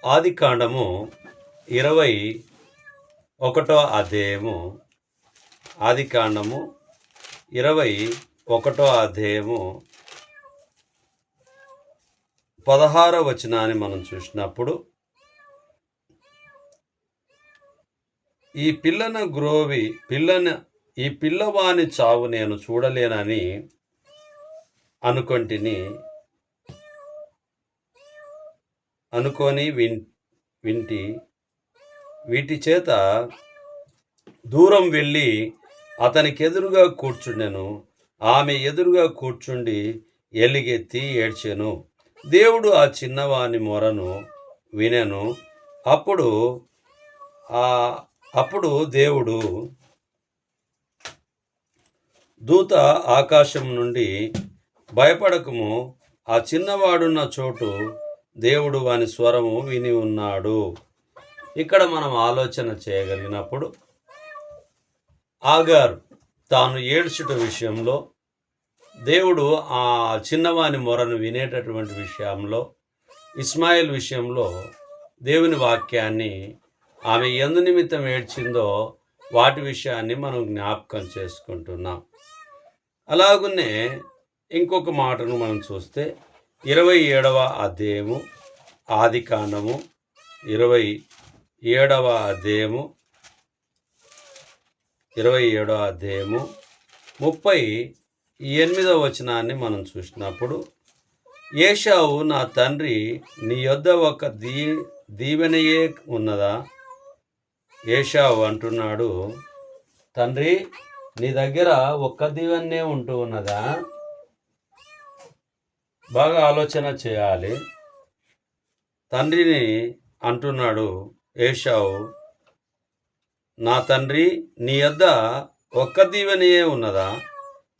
ఆదికాండము 21 అధ్యాయము. ఆదికాండము 21 అధ్యాయము 16వ వచనాన్ని మనం చూసినప్పుడు, ఈ పిల్లవాని చావు నేను చూడలేనని అనుకొని వీటి చేత దూరం వెళ్ళి అతనికి ఎదురుగా కూర్చుండెను. ఆమె ఎదురుగా కూర్చుండి ఎలుగెత్తి ఏడ్చెను. దేవుడు ఆ చిన్నవాని మొరను వినెను. అప్పుడు దేవుడు దూత ఆకాశం నుండి, భయపడకము, ఆ చిన్నవాడున్న చోటు దేవుడు వాని స్వరము విని ఉన్నాడు. ఇక్కడ మనం ఆలోచన చేయగలిగినప్పుడు, ఆగారు తాను ఏడ్చుట విషయంలో, దేవుడు ఆ చిన్నవాని మొరను వినేటటువంటి విషయంలో, ఇస్మాయిల్ విషయంలో దేవుని వాక్యాన్ని ఆమె ఎందు నిమిత్తం ఏడ్చిందో వాటి విషయాన్ని మనం జ్ఞాపకం చేసుకుంటున్నాం. అలాగునే ఇంకొక మాటను మనం చూస్తే 27వ అధ్యాయము, ఆదికాండము 27వ అధ్యాయము 38వ వచనాన్ని మనం చూసినప్పుడు, ఏశావు, నా తండ్రి, నీ యొద్ద ఒక దీవెనయే ఉన్నదా? ఏశావు అంటున్నాడు, తండ్రి, నీ దగ్గర ఒక్క దీవెనే ఉంటూ ఉన్నదా? బాగా ఆలోచన చేయాలి. తండ్రిని అంటున్నాడు ఏశావు, నా తండ్రి, నీ యొద్ద ఒక్క దీవెనయే ఉన్నదా?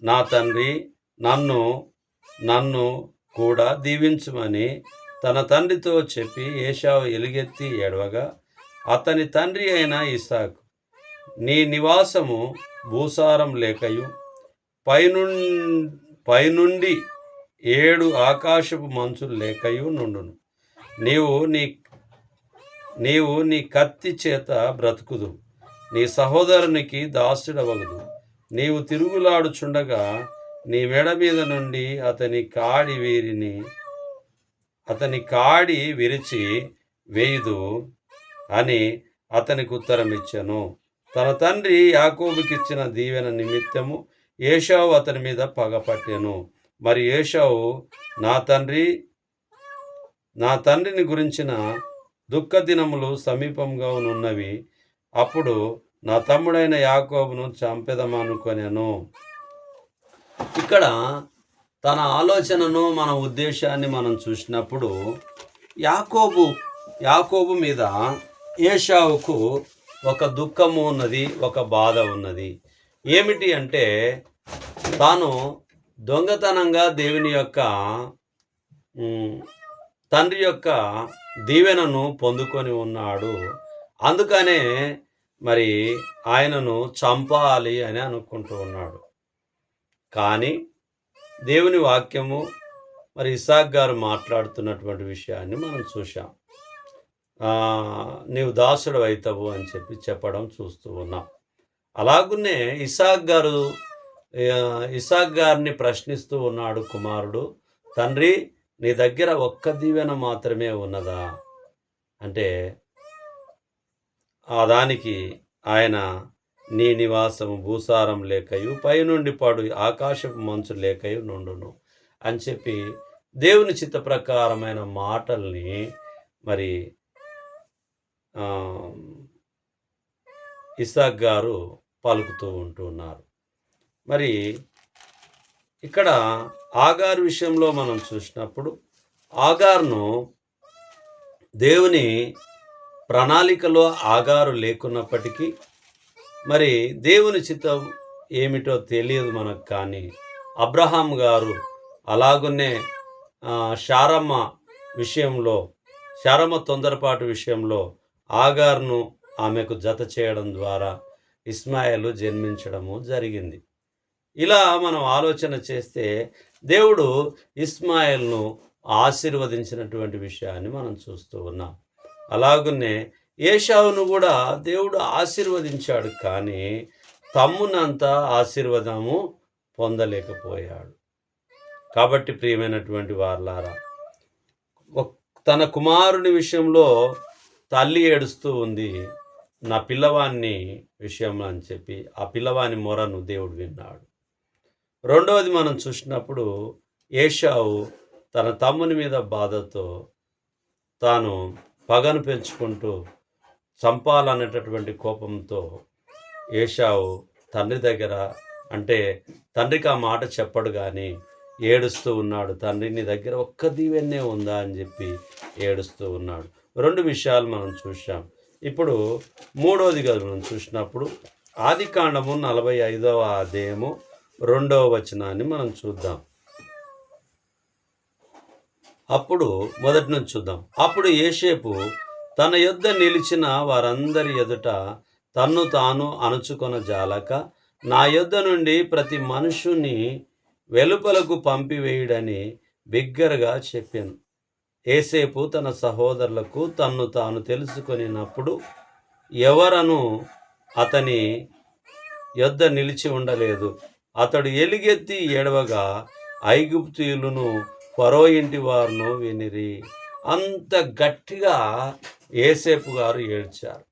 నా తండ్రి, నన్ను కూడా దీవించుమని తన తండ్రితో చెప్పి ఏశావు ఎలుగెత్తి ఏడవగా, అతని తండ్రి అయిన ఇస్సాకు, నీ నివాసము భూసారం లేకయు పైనుండి 7 ఆకాశపు మంచులు లేకయు నుండును. నీవు నీ కత్తి చేత బ్రతుకుదు, నీ సహోదరునికి దాసుడవగదు. నీవు తిరుగులాడుచుండగా నీ మెడ మీద నుండి అతని కాడి విరిచి వేయుదు అని అతనికి ఉత్తరం ఇచ్చెను. తన తండ్రి యాకోబుకిచ్చిన దీవెన నిమిత్తము ఏశావు అతని మీద పగపట్టెను. మరి ఏశావు, నా తండ్రిని గురించిన దుఃఖ దినములు సమీపంగా ఉన్నవి, అప్పుడు నా తమ్ముడైన యాకోబును చంపెదమనుకొనెను. ఇక్కడ తన ఆలోచనను, మన ఉద్దేశాన్ని మనం చూసినప్పుడు, యాకోబు మీద ఏశావుకు ఒక దుఃఖము ఉన్నది, ఒక బాధ ఉన్నది. ఏమిటి అంటే, తాను దొంగతనంగా దేవుని యొక్క తండ్రి యొక్క దీవెనను పొందుకొని ఉన్నాడు. అందుకనే మరి ఆయనను చంపాలి అని అనుకుంటూ ఉన్నాడు. కానీ దేవుని వాక్యము, మరి ఇస్సాకు గారు మాట్లాడుతున్నటువంటి విషయాన్ని మనం చూసాం. నీవు దాసుడు అవుతావు అని చెప్పడం చూస్తూ ఉన్నాం. అలాగునే ఇస్సాకు గారిని ప్రశ్నిస్తూ ఉన్నాడు కుమారుడు, తండ్రి, నీ దగ్గర ఒక్క దీవెన మాత్రమే ఉన్నదా అంటే, దానికి ఆయన, నీ నివాసము భూసారం లేకయు పైనుండి పడు ఆకాశపు మంచు లేకయు నుండును అని చెప్పి దేవుని చిత్త ప్రకారమైన మాటల్ని మరి ఇస్సాకు గారు పలుకుతూ ఉంటున్నారు. మరి ఇక్కడ ఆగారు విషయంలో మనం చూసినప్పుడు, ఆగారును దేవుని ప్రణాళికలో ఆగారు లేకున్నప్పటికీ, మరి దేవుని చిత్తం ఏమిటో తెలియదు మనకు. కానీ అబ్రహాం గారు అలాగునే శారమ్మ తొందరపాటు విషయంలో ఆగారును ఆమెకు జత చేయడం ద్వారా ఇస్మాయిల్ జన్మించడము జరిగింది. ఇలా మనం ఆలోచన చేస్తే దేవుడు ఇస్మాయిల్ను ఆశీర్వదించినటువంటి విషయాన్ని మనం చూస్తూ ఉన్నాం. అలాగనే ఏశావును కూడా దేవుడు ఆశీర్వదించాడు, కానీ తమ్మునంత ఆశీర్వాదము పొందలేకపోయాడు. కాబట్టి ప్రియమైనటువంటి వారలారా, తన కుమారుని విషయంలో తల్లి ఏడుస్తూ ఉంది, నా పిల్లవాని విషయంలో అని చెప్పి ఆ పిల్లవాని మొరను దేవుడు విన్నాడు. రెండవది మనం చూసినప్పుడు ఏశావు తన తమ్ముని మీద బాధతో తాను పగను పెంచుకుంటూ చంపాలనేటటువంటి కోపంతో ఏశావు తండ్రి దగ్గర, అంటే తండ్రికి ఆ మాట చెప్పడు కానీ ఏడుస్తూ ఉన్నాడు. తండ్రి నీ దగ్గర ఒక్క దీవెన్నే ఉందా అని చెప్పి ఏడుస్తూ ఉన్నాడు. 2 విషయాలు మనం చూసాం. ఇప్పుడు మూడవదిగా మనం చూసినప్పుడు ఆదికాండము 45వ అధ్యాయము 2వ వచనాన్ని మనం చూద్దాం. అప్పుడు మొదటి నుంచి చూద్దాం. అప్పుడు యోసేపు తన యొద్ద నిలిచిన వారందరి ఎదుట తన్ను తాను అణుచుకొన జాలక, నా యొద్ద నుండి ప్రతి మనుషుని వెలుపలకు పంపివేయుడని బిగ్గరగా చెప్పాను. యోసేపు తన సహోదరులకు తన్ను తాను తెలుసుకొనినప్పుడు ఎవరను అతని యొద్ద నిలిచి ఉండలేదు. అతడు ఎలుగెత్తి ఏడవగా ఐగుప్తీయులను ఫరో ఇంటి వారును వినిరి. అంత గట్టిగా యోసేపు గారు ఏడ్చారు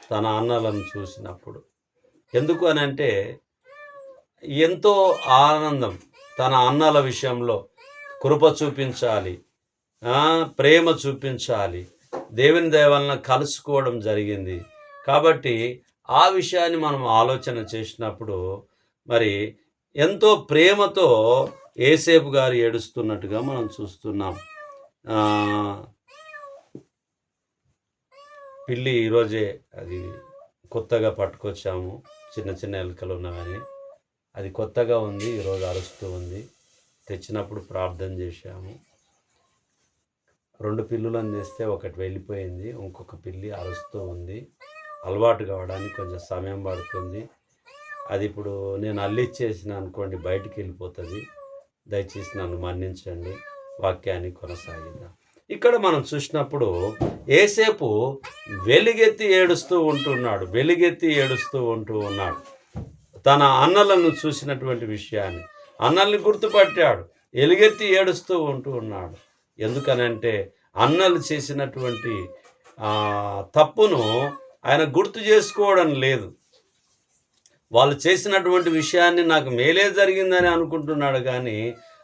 తన అన్నలను చూసినప్పుడు. ఎందుకు అనంటే ఎంతో ఆనందం, తన అన్నల విషయంలో కృప చూపించాలి, ప్రేమ చూపించాలి, దేవుని దయ వలన కలుసుకోవడం జరిగింది. కాబట్టి ఆ విషయాన్ని మనం ఆలోచన చేసినప్పుడు మరి ఎంతో ప్రేమతో యోసేపు గారు ఏడుస్తున్నట్టుగా మనం చూస్తున్నాం. పిల్లి ఈరోజే అది కొత్తగా పట్టుకొచ్చాము, చిన్న చిన్న ఎలుకలు ఉన్నవని. అది కొత్తగా ఉంది, ఈరోజు అరుస్తూ ఉంది. తెచ్చినప్పుడు ప్రార్థన చేశాము. 2 పిల్లులను తెస్తే ఒకటి వెళ్ళిపోయింది, ఇంకొక పిల్లి అరుస్తూ ఉంది. అలవాటు కావడానికి కొంచెం సమయం పడుతుంది. అది ఇప్పుడు నేను అల్లిచ్చేసిన అనుకోండి బయటికి వెళ్ళిపోతుంది. దయచేసి నన్ను మన్నించండి. వాక్యాన్ని కొనసాగిద్దాం. ఇక్కడ మనం చూసినప్పుడు యోసేపు వెలుగెత్తి ఏడుస్తూ ఉంటున్నాడు. తన అన్నలను చూసినటువంటి విషయాన్ని, అన్నల్ని గుర్తుపట్టాడు, ఎలుగెత్తి ఏడుస్తూ ఉన్నాడు. ఎందుకనంటే అన్నలు చేసినటువంటి తప్పును ఆయన గుర్తు చేసుకోవడం లేదు. వాళ్ళు చేసినటువంటి విషయాన్ని నాకు మేలే జరిగిందని అనుకుంటున్నాడు, కానీ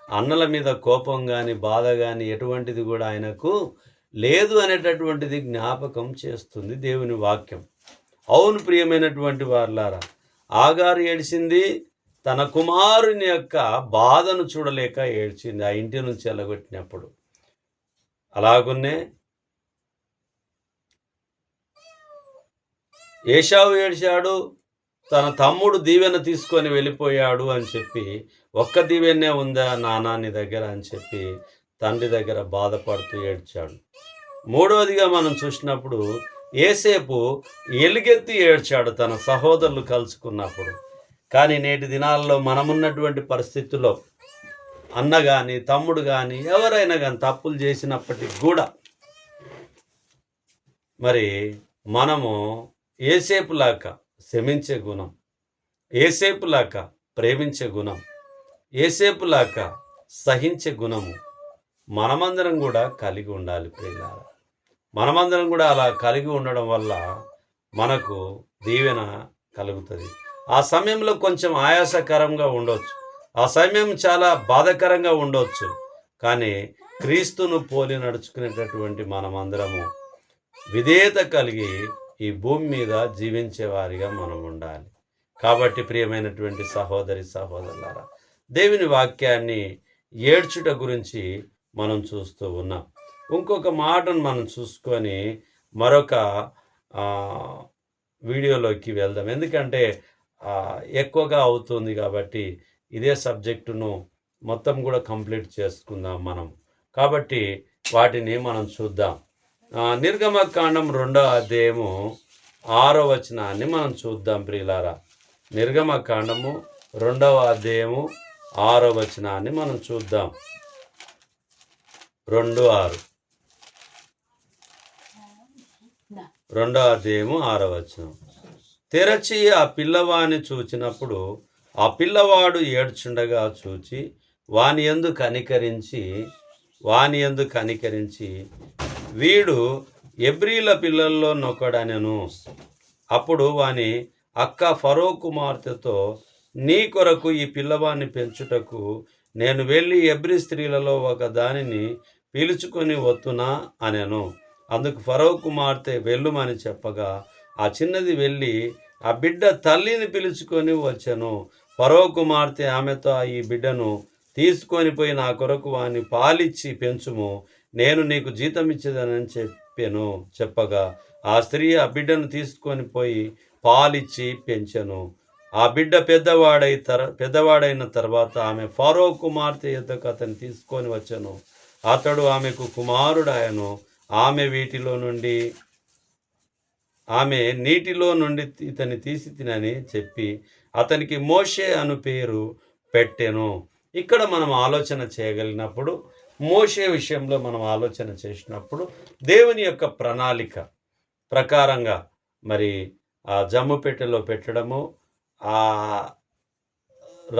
అన్నల మీద కోపం కానీ బాధ కానీ ఎటువంటిది కూడా ఆయనకు లేదు అనేటటువంటిది జ్ఞాపకం చేస్తుంది దేవుని వాక్యం. అవును ప్రియమైనటువంటి వారలారా, ఆగారు ఏడ్చింది తన కుమారుని యొక్క బాధను చూడలేక ఏడ్చింది, ఆ ఇంటి నుంచి వెళ్ళగొట్టినప్పుడు. అలాగున్నే ఏశావు ఏడ్చాడు, తన తమ్ముడు దీవెన తీసుకొని వెళ్ళిపోయాడు అని చెప్పి, ఒక్క దీవెనే ఉందా నాన్న నీ దగ్గర అని చెప్పి తండ్రి దగ్గర బాధపడుతూ ఏడ్చాడు. మూడవదిగా మనం చూసినప్పుడు యోసేపు ఎలుగెత్తి ఏడ్చాడు తన సహోదరులు కలుసుకున్నప్పుడు. కానీ నేటి దినాల్లో మనమున్నటువంటి పరిస్థితుల్లో అన్న కానీ తమ్ముడు కానీ ఎవరైనా కానీ తప్పులు చేసినప్పటికీ కూడా మరి మనము యోసేపులాగా క్షమించే గుణం, యోసేపులాగా ప్రేమించే గుణం, యోసేపులాగా సహించే గుణము మనమందరం కూడా కలిగి ఉండాలి ప్రియులారా. మనమందరం కూడా అలా కలిగి ఉండడం వల్ల మనకు దీవెన కలుగుతుంది. ఆ సమయంలో కొంచెం ఆయాసకరంగా ఉండవచ్చు, ఆ సమయం చాలా బాధాకరంగా ఉండవచ్చు, కానీ క్రీస్తును పోలి నడుచుకునేటటువంటి మనమందరము విధేయత కలిగి ఈ భూమి మీద జీవించే వారిగా మనం ఉండాలి. కాబట్టి ప్రియమైనటువంటి సహోదరి సహోదరులారా, దేవుని వాక్యాన్ని ఏడ్చుట గురించి మనం చూస్తూ ఉన్నాం. ఇంకొక మాటను మనం చూసుకొని మరొక వీడియోలోకి వెళ్దాం. ఎందుకంటే ఎక్కువగా అవుతుంది కాబట్టి ఇదే సబ్జెక్టును మొత్తం కూడా కంప్లీట్ చేసుకుందాం మనం. కాబట్టి వాటిని మనం చూద్దాం. నిర్గమకాండం 2వ అధ్యాయము 6వ వచనాన్ని మనం చూద్దాం ప్రియులారా. నిర్గమకాండము 2వ అధ్యాయము 6వ వచనాన్ని మనం చూద్దాం. 2:6. 2వ అధ్యాయము 6వ వచనం. తెరచి ఆ పిల్లవాని చూచినప్పుడు ఆ పిల్లవాడు ఏడ్చుండగా చూచి వాని యందు కనికరించి వీడు ఎబ్రీల పిల్లల్లో నొకడనెను. అప్పుడు వాని అక్క ఫరో కుమార్తెతో, నీ కొరకు ఈ పిల్లవాన్ని పెంచుటకు నేను వెళ్ళి ఎబ్రీ స్త్రీలలో ఒక దానిని పిలుచుకొని వత్తునా అనెను. అందుకు ఫరో కుమార్తె వెళ్ళుమని చెప్పగా ఆ చిన్నది వెళ్ళి ఆ బిడ్డ తల్లిని పిలుచుకొని వచ్చెను. ఫరో కుమార్తె ఆమెతో, ఈ బిడ్డను తీసుకొని పోయి నా కొరకు వాని పాలిచ్చి పెంచుము, నేను నీకు జీతం ఇచ్చేదనని చెప్పగా ఆ స్త్రీ ఆ బిడ్డను తీసుకొని పోయి పాలిచ్చి పెంచెను. ఆ బిడ్డ పెద్దవాడైన తర్వాత ఆమె ఫరో కుమార్తె యొద్దకు అతన్ని తీసుకొని వచ్చెను. అతడు ఆమెకు కుమారుడాయను. ఆమె నీటిలో నుండి ఇతన్ని తీసి తినని చెప్పి అతనికి మోషే అను పేరు పెట్టెను. ఇక్కడ మనం ఆలోచన చేయగలిగినప్పుడు, మోషే విషయంలో మనం ఆలోచన చేసినప్పుడు, దేవుని యొక్క ప్రణాళిక ప్రకారంగా మరి ఆ జమ్ము పెట్టెలో పెట్టడము, ఆ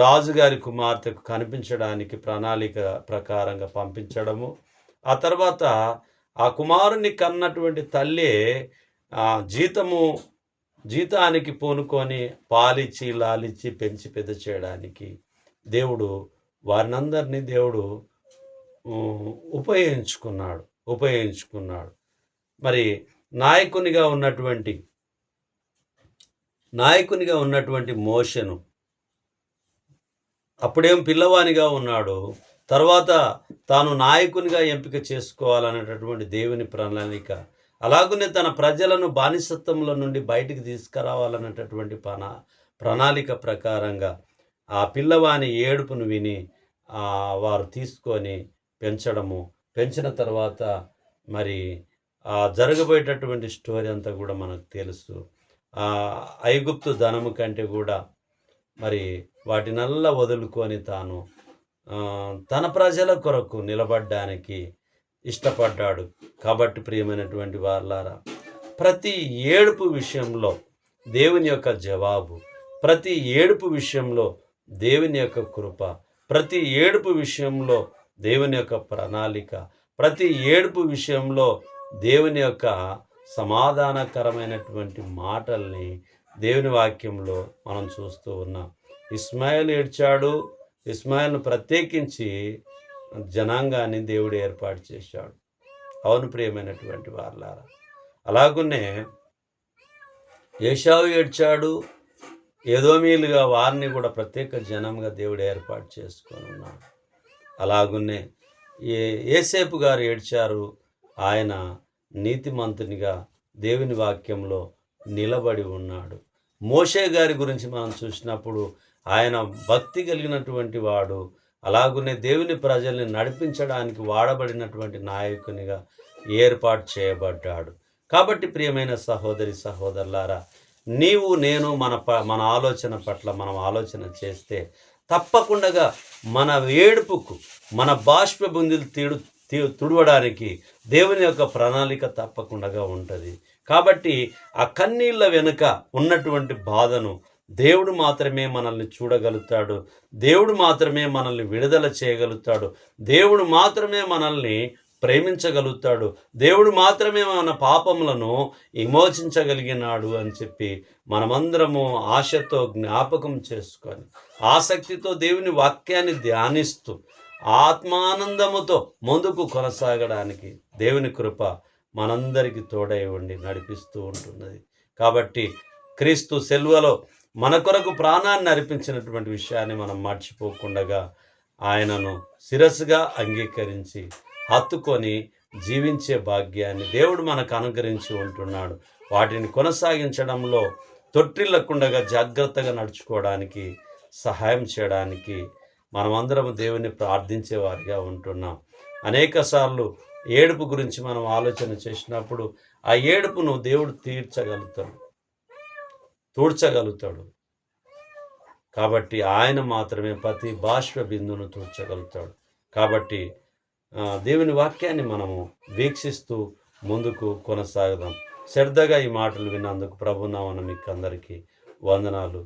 రాజుగారి కుమార్తెకు కనిపించడానికి ప్రణాళిక ప్రకారంగా పంపించడము, ఆ తర్వాత ఆ కుమారుని కన్నటువంటి తల్లే జీతానికి పూనుకొని పాలిచ్చి లాలిచ్చి పెంచి పెద్ద చేయడానికి దేవుడు వారినందరినీ ఉపయోగించుకున్నాడు. మరి నాయకునిగా ఉన్నటువంటి మోషేను అప్పుడేం పిల్లవానిగా ఉన్నాడు, తర్వాత తాను నాయకునిగా ఎంపిక చేసుకోవాలనేటటువంటి దేవుని ప్రణాళిక, అలాగనే తన ప్రజలను బానిసత్వంలో నుండి బయటికి తీసుకురావాలనేటటువంటి ప్రణాళిక ప్రకారంగా ఆ పిల్లవాని ఏడుపును విని వారు తీసుకొని పెంచిన తర్వాత మరి జరగబోయేటటువంటి స్టోరీ అంతా కూడా మనకు తెలుసు. ఐగుప్తు ధనము కంటే కూడా మరి వాటినల్లా వదులుకొని తాను తన ప్రజల కొరకు నిలబడ్డానికి ఇష్టపడ్డాడు. కాబట్టి ప్రియమైనటువంటి వారలారా, ప్రతి ఏడుపు విషయంలో దేవుని యొక్క జవాబు, ప్రతి ఏడుపు విషయంలో దేవుని యొక్క కృప, ప్రతి ఏడుపు విషయంలో దేవుని యొక్క ప్రణాళిక, ప్రతి ఏడుపు విషయంలో దేవుని యొక్క సమాధానకరమైనటువంటి మాటల్ని దేవుని వాక్యంలో మనం చూస్తూ ఉన్నాం. ఇస్మాయిల్ ఏడ్చాడు. ఇస్మాయిల్ను ప్రత్యేకించి జనాంగాన్ని దేవుడు ఏర్పాటు చేశాడు. అవును ప్రియమైనటువంటి వారలారా, అలాగునే ఏశావు ఏడ్చాడు. ఎదోమీయులుగా వారిని కూడా ప్రత్యేక జనంగా దేవుడు ఏర్పాటు చేసుకొని ఉన్నాడు. అలాగునే యోసేపు గారు ఏడ్చారు. ఆయన నీతిమంతునిగా దేవుని వాక్యంలో నిలబడి ఉన్నాడు. మోషే గారి గురించి మనం చూసినప్పుడు ఆయన భక్తి కలిగినటువంటి వాడు, అలాగునే దేవుని ప్రజల్ని నడిపించడానికి వాడబడినటువంటి నాయకునిగా ఏర్పాటు చేయబడ్డాడు. కాబట్టి ప్రియమైన సహోదరి సహోదరులారా, నీవు నేను మన ఆలోచన పట్ల మనం ఆలోచన చేస్తే తప్పకుండా మన ఏడుపుకు, మన బాష్ప బుందెలు తుడవడానికి దేవుని యొక్క ప్రణాళిక తప్పకుండా ఉంటుంది. కాబట్టి ఆ కన్నీళ్ళ వెనుక ఉన్నటువంటి బాధను దేవుడు మాత్రమే మనల్ని చూడగలుగుతాడు. దేవుడు మాత్రమే మనల్ని విడుదల చేయగలుగుతాడు. దేవుడు మాత్రమే మనల్ని ప్రేమించగలుగుతాడు. దేవుడు మాత్రమే మన పాపములను విమోచించగలిగినాడు అని చెప్పి మనమందరము ఆశతో జ్ఞాపకం చేసుకొని, ఆసక్తితో దేవుని వాక్యాన్ని ధ్యానిస్తూ ఆత్మానందముతో ముందుకు కొనసాగడానికి దేవుని కృప మనందరికీ తోడై ఉండి నడిపిస్తూ ఉంటున్నది. కాబట్టి క్రీస్తు సెల్వలో మన కొరకు ప్రాణాన్ని అర్పించినటువంటి విషయాన్ని మనం మర్చిపోకుండా ఆయనను శిరస్సుగా అంగీకరించి హత్తుకొని జీవించే భాగ్యాన్ని దేవుడు మనకు అనుగ్రహించి ఉంటున్నాడు. వాటిని కొనసాగించడంలో తొట్టిల్లకుండా జాగ్రత్తగా నడుచుకోవడానికి సహాయం చేయడానికి మనమందరం దేవుని ప్రార్థించే వారిగా ఉంటున్నాం. అనేక సార్లు ఏడుపు గురించి మనం ఆలోచన చేసినప్పుడు ఆ ఏడుపును దేవుడు తూడ్చగలుగుతాడు. కాబట్టి ఆయన మాత్రమే ప్రతి బాష్ప బిందును తూడ్చగలుగుతాడు. కాబట్టి దేవుని వాక్యాన్ని మనము వీక్షిస్తూ ముందుకు కొనసాగదాం. శ్రద్ధగా ఈ మాటలు విన్నందుకు ప్రభునామమున మీకు అందరికీ వందనాలు.